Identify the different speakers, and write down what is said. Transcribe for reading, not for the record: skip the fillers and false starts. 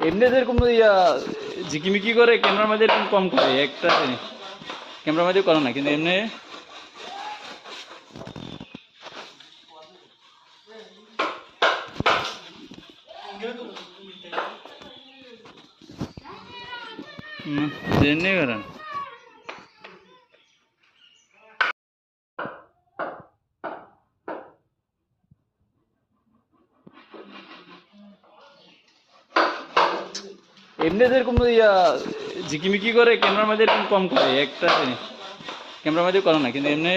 Speaker 1: এমনি যেরকম ঝিকিমিকি করে ক্যামেরার মধ্যে এরকম কম করে একটা ক্যামেরার মধ্যে করো না, কিন্তু এমনি এমনি করেন। এমনি যেরকম ঝিকিমিকি করে ক্যামেরার মধ্যে এরকম কম করে একটা ক্যামেরার মধ্যে করো না, কিন্তু এমনি